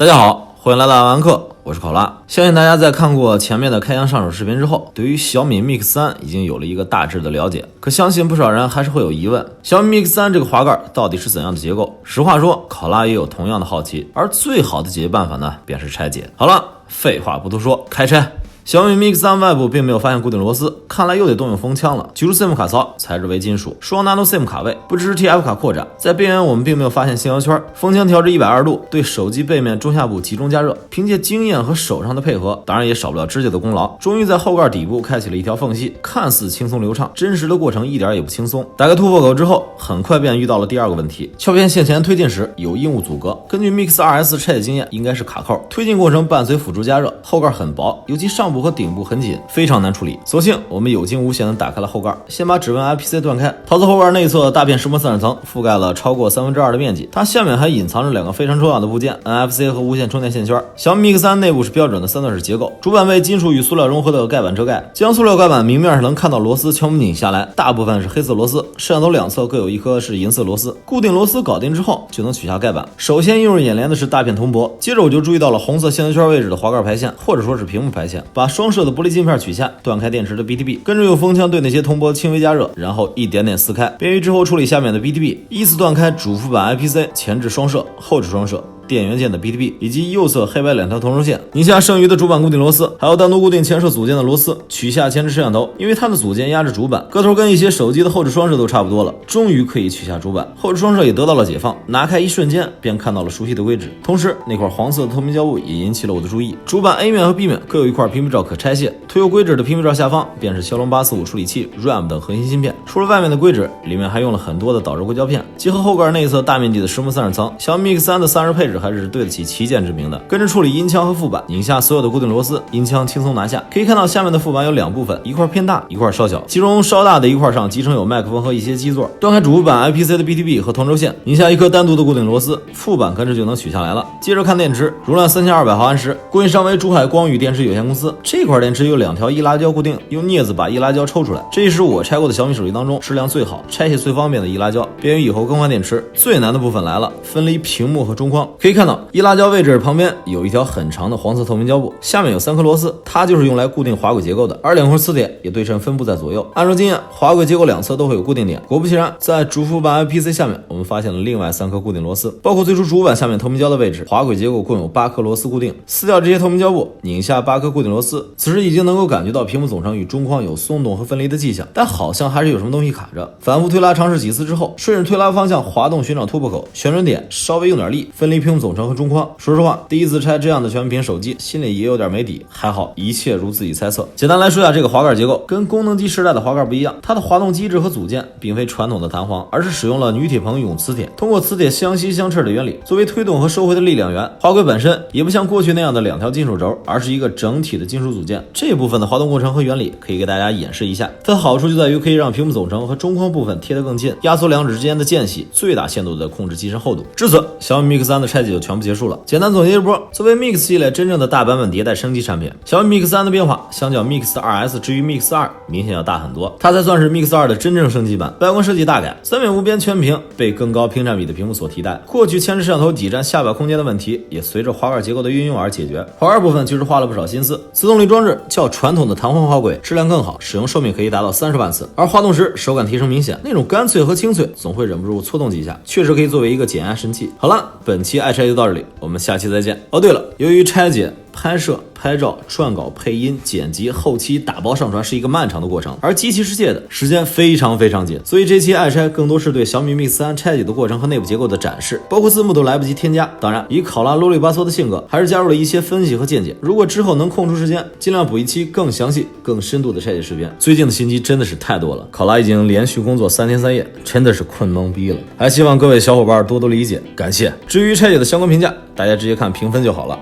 大家好，欢迎来到阿玩课，我是考拉。相信大家在看过前面的开箱上手视频之后，对于小米 Mix 3已经有了一个大致的了解。可相信不少人还是会有疑问，小米 Mix 3这个滑盖到底是怎样的结构？实话说，考拉也有同样的好奇，而最好的解决办法呢，便是拆解。好了，废话不多说，开拆。小米 Mix 3外部并没有发现固定螺丝，看来又得动用风枪了。举出 SIM 卡槽，材质为金属，双 nano SIM 卡位，不支持 TF 卡扩展。在边缘我们并没有发现信号圈，风枪调至120度，对手机背面中下部集中加热。凭借经验和手上的配合，当然也少不了指甲的功劳，终于在后盖底部开启了一条缝隙，看似轻松流畅，真实的过程一点也不轻松。打开突破口之后，很快便遇到了第二个问题，壳片线前推进时有硬物阻隔。根据 Mix 2S 拆解经验，应该是卡扣，推进过程伴随辅助加热，后盖很薄，尤其上部和顶部很紧，非常难处理。所幸我们有惊无险地打开了后盖，先把指纹 IPC 断开，陶瓷后盖内侧大片石墨散热层覆盖了超过2/3的面积，它下面还隐藏着两个非常重要的部件 NFC 和无线充电线圈。小米 Mix 3内部是标准的3段式结构，主板为金属与塑料融合的盖板遮盖，将塑料盖板明面上能看到螺丝全部拧下来，大部分是黑色螺丝，摄像头两侧各有一颗是银色螺丝。固定螺丝搞定之后，就能取下盖板。首先映入眼帘的是大片铜箔，接着我就注意到了红色线头圈位置的滑盖排线，或者说是屏幕排线，把双摄的玻璃镜片取下，断开电池的 BTB， 跟着用风枪对那些铜箔轻微加热，然后一点点撕开，便于之后处理下面的 BTB， 依次断开主副板 IPC， 前置双摄，后置双摄，电源键的 BTB 以及右侧黑白两条同轴线，拧下剩余的主板固定螺丝，还有单独固定前摄组件的螺丝，取下前置摄像头，因为它的组件压着主板，个头跟一些手机的后置双摄都差不多了，终于可以取下主板，后置双摄也得到了解放。拿开一瞬间便看到了熟悉的规纸，同时那块黄色的透明胶布也引起了我的注意。主板 A 面和 B 面各有一块屏蔽罩可拆卸，推有规纸的屏蔽罩下方便是骁龙845处理器 RAM 等核心芯片。除了外面的规纸，里面还用了很多的导热硅胶片，结合后盖内侧大面积的石墨散热层，小米 Mix 3的散热配置还是对得起旗舰之名的。跟着处理音腔和副板，拧下所有的固定螺丝，音腔轻松拿下。可以看到下面的副板有两部分，一块偏大，一块稍小，其中稍大的一块上集成有麦克风和一些基座。断开主板 IPC 的 BTB 和同轴线，拧下一颗单独的固定螺丝，副板跟着就能取下来了。接着看电池，容量3200毫安时，供应商为珠海光宇电池有限公司。这块电池有两条易拉胶固定，用镊子把易拉胶抽出来，这是我拆过的小米手机当中质量最好、拆卸最方便的易拉胶，便于以后更换电池。最难的部分来了，分离屏幕和中框。可以看到易拉胶位置旁边有一条很长的黄色透明胶布，下面有3颗螺丝，它就是用来固定滑轨结构的，而2块磁铁也对称分布在左右。按照经验，滑轨结构两侧都会有固定点。果不其然，在主副板 IPC 下面，我们发现了另外3颗固定螺丝，包括最初主板下面透明胶的位置，滑轨结构共有8颗螺丝固定。撕掉这些透明胶布，拧下8颗固定螺丝，此时已经能够感觉到屏幕总成与中框有松动和分离的迹象，但好像还是有什么东西卡着。反复推拉尝试几次之后，顺着推拉方向滑动寻找突破口，旋转点稍微用点力，分离屏幕总成和中框。说实话，第一次拆这样的全屏手机，心里也有点没底，还好一切如自己猜测。简单来说下这个滑盖结构，跟功能机时代的滑盖不一样，它的滑动机制和组件并非传统的弹簧，而是使用了铝铁硼用磁铁，通过磁铁相吸相斥的原理，作为推动和收回的力量源。滑轨本身也不像过去那样的2条金属轴，而是一个整体的金属组件。这部分的滑动过程和原理可以给大家演示一下，它的好处就在于可以让屏幕总成和中框部分贴得更近，压缩两者之间的间隙，最大限度的控制机身厚度。至此，小米 Mix 3的拆解就全部结束了。简单总结一波，作为 Mix 系列真正的大版本迭代升级产品，小米 Mix 3的变化相较 Mix 2S 至于 Mix 2明显要大很多，它才算是 Mix 2的真正升级版。外观设计大改，3面无边全屏被更高屏占比的屏幕所替代，过去前置摄像头挤占下巴空间的问题也随着滑盖结构的运用而解决。滑盖部分其实花了不少心思，磁动力装置较传统的弹簧滑轨质量更好，使用寿命可以达到30万次，而滑动时手感提升明显，那种干脆和清脆总会忍不住搓动几下，确实可以作为一个减压神器。好了，本期爱拆就到这里，我们下期再见。哦对了，由于拆解、拍摄、拍照、撰稿、配音、剪辑、后期打包上传是一个漫长的过程，而机器是借的，时间非常紧，所以这期爱拆更多是对小米 Mix 3拆解的过程和内部结构的展示，包括字幕都来不及添加。当然，以考拉啰里吧嗦的性格，还是加入了一些分析和见解。如果之后能空出时间，尽量补一期更详细、更深度的拆解视频。最近的新机真的是太多了，考拉已经连续工作3天3夜，真的是困懵逼了。还希望各位小伙伴多多理解，感谢。至于拆解的相关评价，大家直接看评分就好了。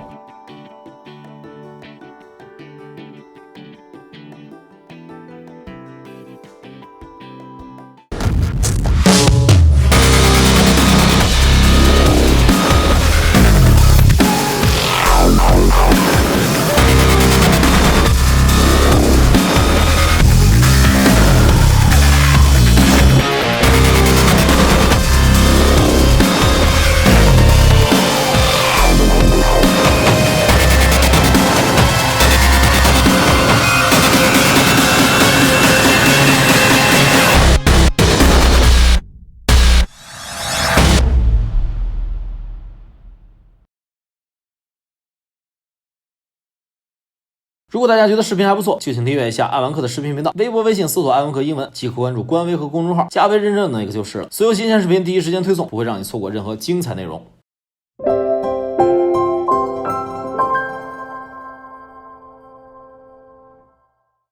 如果大家觉得视频还不错，就请订阅一下爱玩客的视频频道，微博、微信搜索爱玩客英文即可关注官微和公众号，加微认证的那个就是了。所有新鲜视频第一时间推送，不会让你错过任何精彩内容。